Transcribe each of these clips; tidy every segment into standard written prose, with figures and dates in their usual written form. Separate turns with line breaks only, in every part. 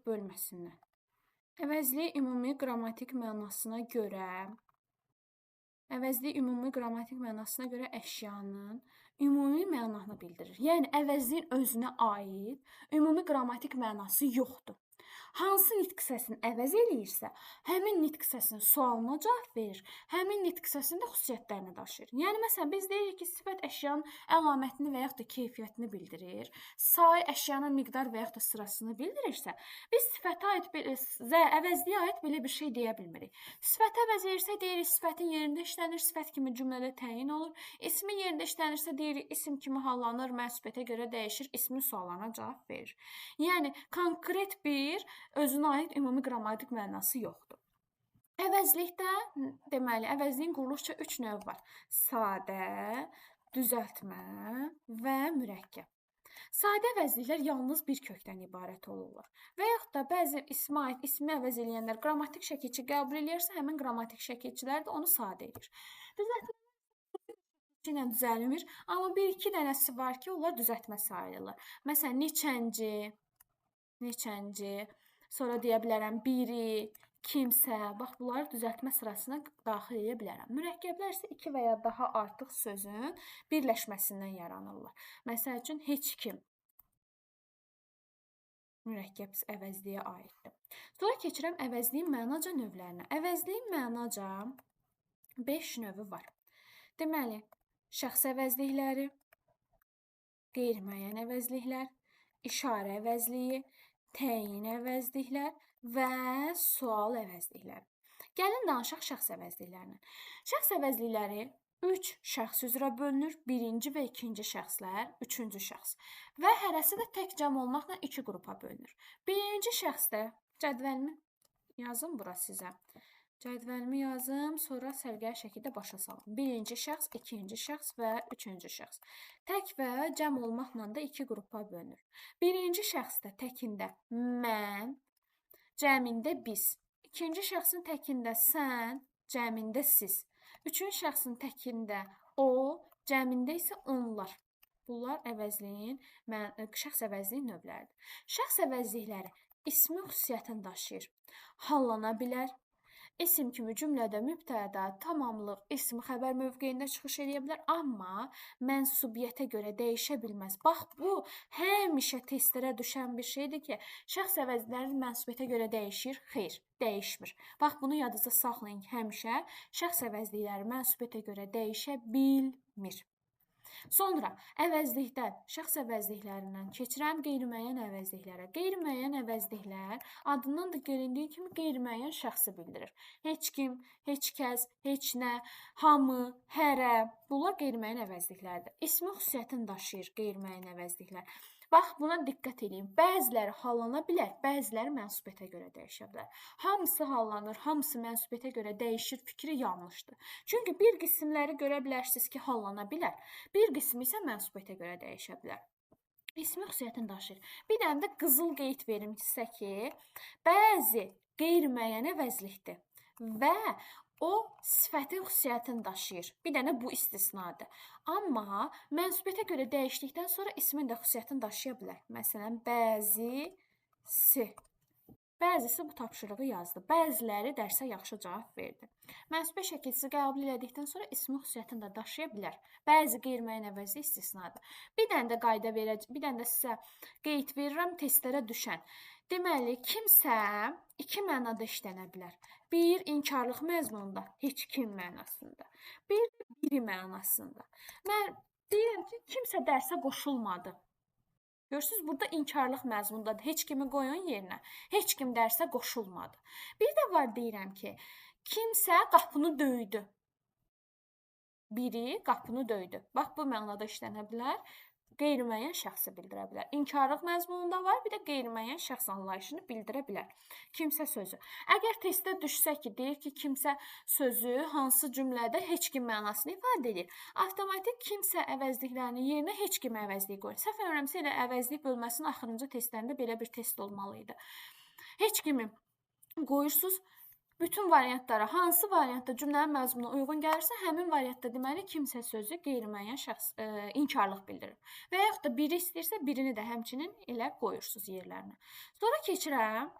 bölməsindən. Əvəzlik ümumi qrammatik mənasına görə əşyanın ümumi mənasını bildirir. Yəni əvəzliyin özünə aid ümumi qrammatik mənası yoxdur. Hansı nitq hissəsini əvəz eləyirsə, həmin nitq hissəsinin sualına cavab verir, həmin nitq hissəsinin də xüsusiyyətlərini daşıyır. Yəni məsələn biz deyirik ki, sifət əşyanın əlamətini və yaxud da keyfiyyətini bildirir, say əşyanın miqdar və yaxud da sırasını bildirirsə, biz sifətə aid əvəzliyə aid belə bir şey deyə bilmirik. Sifət əvəz edirsə deyirik sifətin yerində işlənir, sifət kimi cümlədə təyin olur. İsmin yerində işlənirsə deyirik isim kimi hallanır, mənsubiyyətə görə dəyişir, ismin suallarına cavab verir. Yəni konkret bir özünə aid ümumi qrammatik mənası yoxdur. Əvəzlikdə, deməli, əvəzliyin quruluşca 3 növ var. Sadə, düzəltmə və mürəkkəb. Sadə əvəzliklər yalnız bir kökdən ibarət olurlar. Və yaxud da bəzi ismə aid ismi əvəz eləyənlər qrammatik şəkilçi qəbul eləyərsə, həmin qrammatik şəkilçilər də onu sadə edir. Düzəltmə ilə düzəlmir, amma bir-iki dənəsi var ki, onlar düzəltmə sayılırlar. Məsələn, neçənci, sonra deyə bilərəm biri, kimsə, bax bunları düzəltmə sırasına daxil edə bilərəm. Mürəkkəblər isə 2 və ya daha artıq sözün birləşməsindən yaranırlar. Məsəl üçün, heç kim mürəkkəb əvəzliyə aiddir. Sonra keçirəm əvəzliyin mənaca növlərinə. Əvəzliyin mənaca 5 növü var. Deməli, şəxs əvəzlikləri, qeyri-müəyyən əvəzliklər, işarə əvəzliyi, təyin əvəzliklər və sual əvəzlikləri. Gəlin danışaq şəxs əvəzliklərindən. Şəxs əvəzlikləri 3 şəxs üzrə bölünür. Birinci və ikinci şəxslər, üçüncü şəxs. Və hərəsi də tək cəm olmaqla 2 qrupa bölünür. Birinci şəxsdə cədvəlimi yazım bura sizə. Cədvəlimi yazım, sonra sərgəli şəkildə başa salım. Birinci şəxs, ikinci şəxs və üçüncü şəxs. Tək və cəm olmaqla da 2 qrupa bölünür. Birinci şəxsdə təkində mən, cəmində biz. İkinci şəxsin təkində sən, cəmində siz. Üçüncü şəxsin təkində o, cəmində isə onlar. Bunlar şəxs əvəzliyin növləridir. Şəxs əvəzlikləri ismin xüsusiyyətini daşıyır. Hallana bilər. İsim kimi cümlədə mübtəda, tamamlıq, ism, xəbər mövqeyində çıxış edə bilər, amma mənsubiyyətə görə dəyişə bilməz. Bax, bu həmişə testlərə düşən bir şeydir ki, şəxs əvəzlikləri mənsubiyyətə görə dəyişir, xeyr, dəyişmir. Bax, bunu yadınızda saxlayın ki, həmişə şəxs əvəzlikləri mənsubiyyətə görə dəyişə bilmir. Sonra əvəzlikdən, şəxs əvəzliklərindən keçirəm qeyri-müəyyən əvəzliklərə. Qeyri-müəyyən əvəzliklər adından da göründüyü kimi qeyri-müəyyən şəxsi bildirir. Heç kim, heç kəs, heç nə, hamı, hərə, bunlar qeyri-müəyyən əvəzliklərdir. İsmi xüsusiyyətini daşıyır qeyri-müəyyən əvəzliklər. Bax, buna diqqət edin. Bəziləri hallana bilər, bəziləri mənsubiyyətə görə dəyişə bilər. Hamısı hallanır, hamısı mənsubiyyətə görə dəyişir fikri yanlışdır. Çünki bir qismləri görə bilərsiniz ki, hallana bilər, bir qismi isə mənsubiyyətə görə dəyişə bilər. İsmi xüsusiyyətini daşıyır. Bir dənə də qızıl qeyd verim sizə ki, bəzi qeyri-müəyyən əvəzlikdir və o sifətin xüsusiyyətini daşıyır. Bir dənə bu istisnadır. Amma mənsubiyyətə görə dəyişdikdən sonra ismin də xüsusiyyətini daşıya bilər. Məsələn, bəzisi. Bəzisi bu tapşırığı yazdı. Bəziləri dərsə yaxşı cavab verdi. Mənsubiyyət şəkilçisi qəbul elədikdən sonra ismin xüsusiyyətini də daşıya bilər. Bəzi qeyri-müəyyən əvəzlik istisnadır. Bir dənə də qayda verəcəm, bir dənə də sizə qeyd verirəm testlərə düşən. Deməli, kimsə 2 mənada işlənə bilər. Bir, inkarlıq məzmununda, heç kim mənasında. Bir, biri mənasında. Mən deyirəm ki, kimsə dərsə qoşulmadı. Görürsünüz, burada inkarlıq məzmundadır. Heç kimi qoyun yerinə. Heç kim dərsə qoşulmadı. Bir də var deyirəm ki, kimsə qapını döydü. Biri qapını döydü. Bax, bu mənada işlənə bilər. Qeyri-müəyyən şəxsi bildirə bilər. İnkarlıq məzmununda var, bir də qeyri-müəyyən şəxs anlayışını bildirə bilər. Kimsə sözü. Əgər testdə düşsə ki, deyir ki, kimsə sözü hansı cümlədə heç kim mənasını ifadə edir, avtomatik kimsə əvəzliklərinin yerinə heç kim əvəzlik qoyur. Səhv eləmirəmsə elə əvəzlik bölməsinin axırıncı testlərində belə bir test olmalı idi. Heç kimi qoyursunuz, bütün variantlara hansı variantda cümlənin məzmununa uyğun gəlirsə, həmin variantda deməli kimsə sözü qeyri-müəyyən şəxs inkarlıq bildirir. Və yaxud da biri istəyirsə, birini də həmçinin elə qoyursunuz yerlərinə. Sonra keçirəm.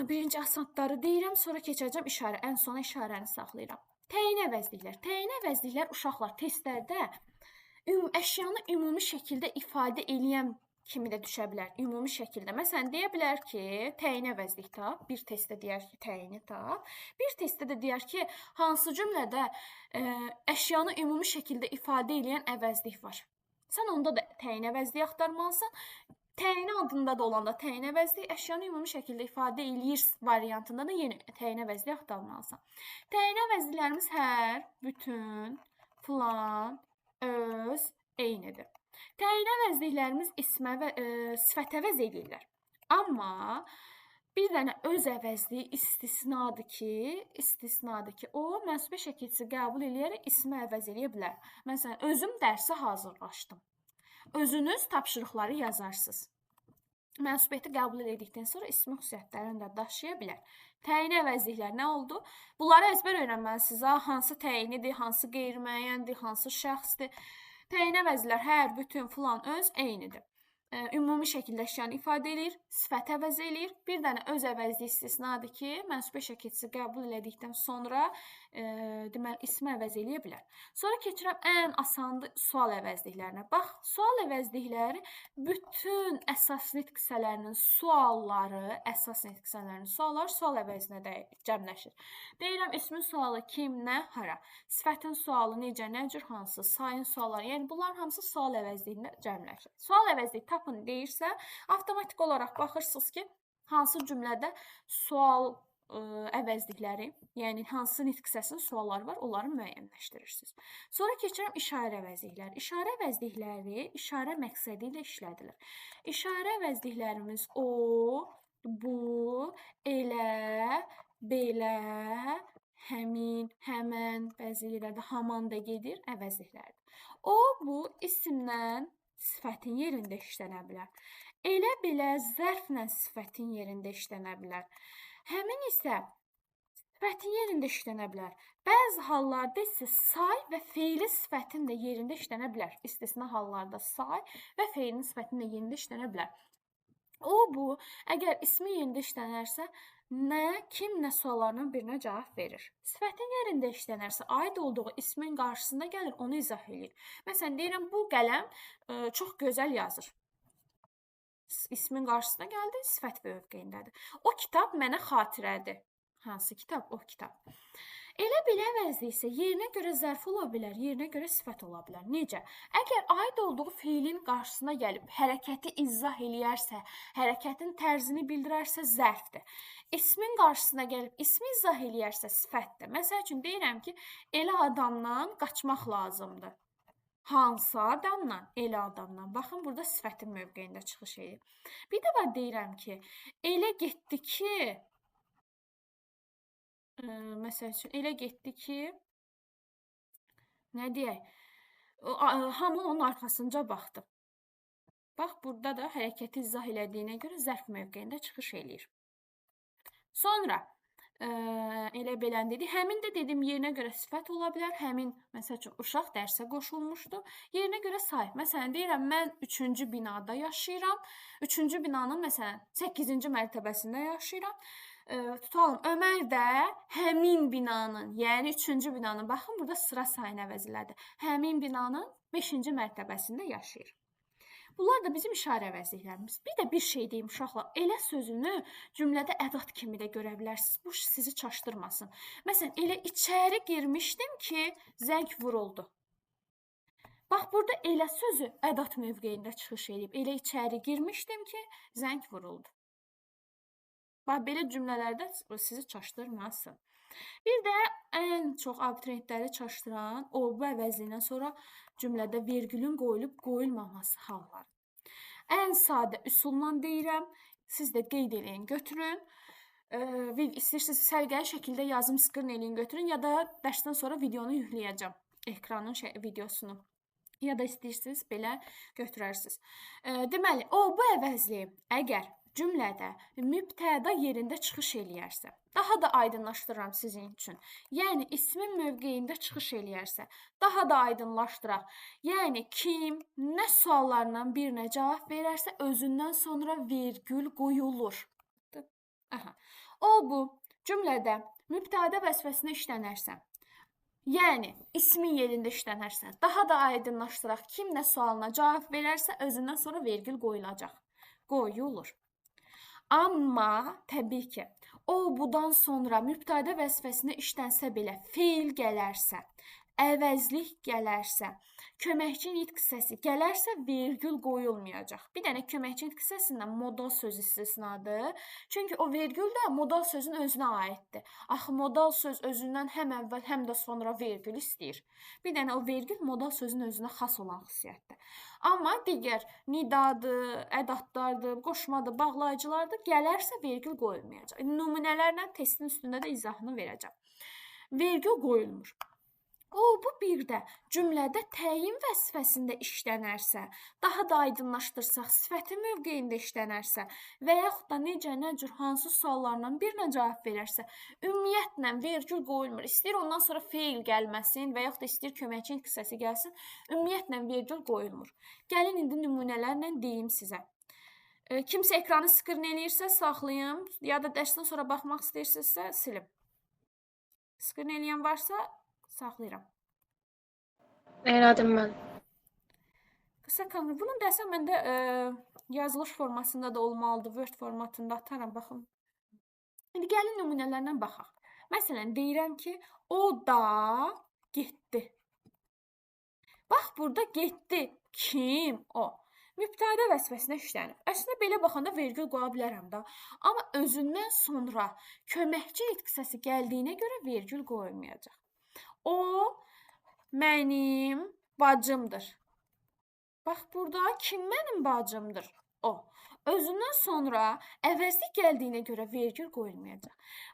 Birinci asanları deyirəm, sonra keçəcəm işarə. Ən sona işarəni saxlayıram. Təyin əvəzliklər. Təyin əvəzliklər uşaqlar testlərdə əşyanı ümumi şəkildə ifadə eləyən kimi də düşə bilər, ümumi şəkildə. Məsələn, deyə bilər ki, təyin əvəzlik tap, bir testdə deyər ki, təyini tap, bir testdə də deyər ki, hansı cümlədə əşyanı ümumi şəkildə ifadə eləyən əvəzlik var. Sən onda da təyin əvəzliyi axtarmalısan. Təyin adında da olanda təyin əvəzlik, əşyanı ümumi şəkildə ifadə eləyir variantında da yenə təyin əvəzliyi axtarmalısan. Təyin əvəzliklərimiz hər, bütün, filan, öz, eynidir. Təyin əvəzliklərimiz ismə və sifət əvəz edirlər. Amma bir dənə öz əvəzliyi istisnadır ki, o mənsubə şəkilçisi qəbul eləyərək ismi əvəz eləyə bilər. Məsələn, özüm dərsə hazırlaşdım. Özünüz tapşırıqları yazarsınız. Mənsubiyyəti qəbul edildikdən sonra ismi xüsusiyyətlərini də daşıya bilər. Təyin əvəzliklər nə oldu? Bunları əzbər öyrənməlisiniz. Hansı təyinidir, hansı qeyri-müəyyəndir, hansı şəxsdir. Təyin əvəzliklər hər, bütün, filan, öz eynidir. Ümumi şəkildə əşyanı ifadə edir, sifət əvəz edir. Bir dənə öz əvəzliyi istisnadır ki, mənsubə şəkilçisi qəbul elədikdən sonra deməli ismi əvəz eləyə bilər. Sonra keçirəm ən asandır sual əvəzliklərinə. Bax, sual əvəzlikləri bütün əsas nitq hissələrinin sualları, sual əvəzinə də cəmləşir. Deyirəm, ismin sualı kim, nə, hara. Sifətin sualı necə, nə cür, hansı, sayın sualları. Yəni, bunların hamısı sual əvəzliyində cəmləşir. Sual əvəzliyi tapın deyirsə, avtomatik olaraq baxırsınız ki, hansı cümlədə sual əvəzlikləri, yəni hansı nitq hissəsinin sualları var, onları müəyyənləşdirirsiniz. Sonra keçirəm işarə əvəzlikləri. İşarə əvəzlikləri işarə məqsədi ilə işlədilir. İşarə əvəzliklərimiz o, bu, elə, belə, həmin, həmən, bəzi yerlərdə haman da gedir, əvəzliklərdir. O, bu isimdən sifətin yerində işlənə bilər. Elə belə zərflə sifətin yerində işlənə bilər. Həmin isə sifətin yerində işlənə bilər. Bəzi hallarda isə say və feili sifətin də yerində işlənə bilər. İstisna hallarda say və feilin sifətin də yerində işlənə bilər. O, bu, əgər ismi yerində işlənərsə, nə, kim, nə suallarının birinə cavab verir. Sifətin yerində işlənərsə, aid olduğu ismin qarşısında gəlir, onu izah edir. Məsələn, deyirəm, bu qələm çox gözəl yazır. İsmin qarşısına gəldi, sifət mövqeyindədir. O kitab mənə xatirədir. Hansı kitab? O kitab. Elə belə əvəzli isə yerinə görə zərf ola bilər, yerinə görə sifət ola bilər. Necə? Əgər aid olduğu feilin qarşısına gəlib hərəkəti izah eləyərsə, hərəkətin tərzini bildirərsə zərfdir. İsmin qarşısına gəlib ismi izah eləyərsə sifətdir. Məsəl üçün deyirəm ki, elə adamdan qaçmaq lazımdır. Hansı adamdan? Elə adamdan. Baxın, burada sifətin mövqeyində çıxış edir. Bir də var deyirəm ki, elə getdi ki, məsəl üçün, elə getdi ki, nə deyək, hamı onun arxasınca baxdı. Bax, burada da hərəkəti izah elədiyinə görə zərf mövqeyində çıxış eləyir. Sonra, elə belən dedi, həmin də dedim, yerinə görə sifət ola bilər, həmin, məsəl üçün, uşaq dərsə qoşulmuşdu, yerinə görə sahib. Məsələn, deyirəm, mən 3-cü binada yaşayıram, 3-cü binanın, məsələn, 8-ci mərtəbəsində yaşayıram, tutalım, Ömər də həmin binanın, yəni 3-cü binanın, baxın, burada sıra sayını əvəzlədir, həmin binanın 5-ci mərtəbəsində yaşayır. Bunlar da bizim işarə əvəzliklərimiz. Bir də bir şey deyim, uşaqlar, elə sözünü cümlədə ədat kimi də görə bilərsiniz. Bu sizi çaşdırmasın. Məsələn, elə içəri girmişdim ki, zəng vuruldu. Bax, burada elə sözü ədat mövqeyində çıxış edib. Elə içəri girmişdim ki, zəng vuruldu. Bax, belə cümlələrdə sizi çaşdırmasın. Bir də ən çox abituriyentləri çaşdıran olbu əvəzliyindən sonra cümlədə vergülün qoyulub qoyulmaması halları. Ən sadə üsulla deyirəm, siz də qeyd eləyin, götürün. İstəyirsiniz səliqəli şəkildə yazım skrin eləyin, götürün ya da dərsdən sonra videonu yükləyəcəm, ekranın videosunu. Ya da istəyirsiniz belə götürərsiniz. Deməli, olbu əvəzliyi əgər cümlədə mübtəda yerində çıxış eləyərsə, daha da aydınlaşdırıram sizin üçün. Yəni ismin mövqeyində çıxış eləyərsə, daha da aydınlaşdıraq. Yəni kim nə suallarından birinə cavab verərsə, özündən sonra vergül qoyulur. Aha. O bu cümlədə mübtəda vəzifəsində işlənərsə, yəni ismin yerində işlənərsə, daha da aydınlaşdıraq. Kim nə sualına cavab verərsə, özündən sonra vergül qoyulacaq. Qoyulur. Amma təbii ki, o budan sonra mübtəda vəzifəsində işlənsə belə feil gələrsə, əvəzlik gələrsə, köməkçi nitq hissəsi gələrsə vergül qoyulmayacaq. Bir dənə köməkçi nitq hissəsindən modal söz istisnadır. Çünki o vergül də modal sözün özünə aiddir. Axı modal söz özündən həm əvvəl, həm də sonra vergül istəyir. Bir dənə o vergül modal sözün özünə xas olan xüsusiyyətdir. Amma digər nidadır, ədatlardır, qoşmadır, bağlayıcılardır, gələrsə vergül qoyulmayacaq. Nümunələrlə testin üstündə də izahını verəcəm. Vergül qoyulmur. O, bu bir də cümlədə təyin vəzifəsində işlənərsə, daha da aydınlaşdırsaq, sifəti mövqeyində işlənərsə və yaxud da necə, nə cür, hansı suallarla birinə cavab verərsə, ümumiyyətlə vergül qoyulmur. İstəyir ondan sonra feil gəlməsin və yaxud da istəyir köməkçi nitq hissəsi gəlsin, ümumiyyətlə vergül qoyulmur. Gəlin indi nümunələrlə deyim sizə. Kimsə ekranı skrin eləyirsə saxlayım, ya da dərsdən sonra baxmaq istəyirsinizsə silim. Skrin eləyən varsa saxlayıram.
Elədim mən.
Qısa kamera. Bunun dəsən məndə yazılış formasında da olmalıdır. Word formatında ataram, baxın. İndi gəlin nümunələrlə baxaq. Məsələn, deyirəm ki, o da getdi. Bax, burada getdi. Kim? O. Mübtəda vəzifəsinə işlənib. Əslində, belə baxanda vergül qoya bilərəm da. Amma özündən sonra köməkçi nitq hissəsi gəldiyinə görə vergül qoyulmayacaq. O mənim bacımdır. Bax, burada kim mənim bacımdır? O. Özündən sonra əvəzlik gəldiyinə görə vergül qoyulmayacaq.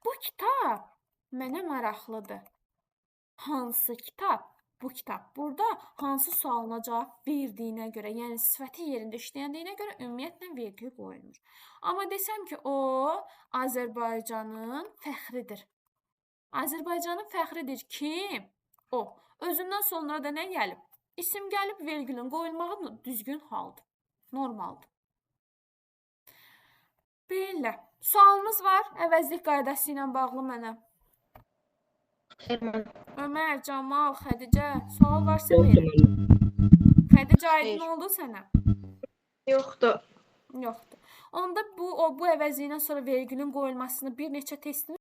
Bu kitab mənə maraqlıdır. Hansı kitab? Bu kitab. Burada hansı sualına cavab verdiyinə görə, yəni sifəti yerində işləyəndiyinə görə ümumiyyətlə vergül qoyulmur. Amma desəm ki, o Azərbaycanın fəxridir. Azərbaycanın fəxridir. Kim? O. Özündən sonra da nə gəlib? İsim gəlib, vergülün qoyulmağı düzgün haldır. Normaldır. Belə. Sualınız var əvəzlik qaydası ilə bağlı mənə? Ömər, Camal, Xədicə, sual varsa verin. Xədicə, aydın oldu sənə?
Yoxdur.
Yoxdur. Onda bu əvəzlikdən sonra vergülün qoyulmasını bir neçə testin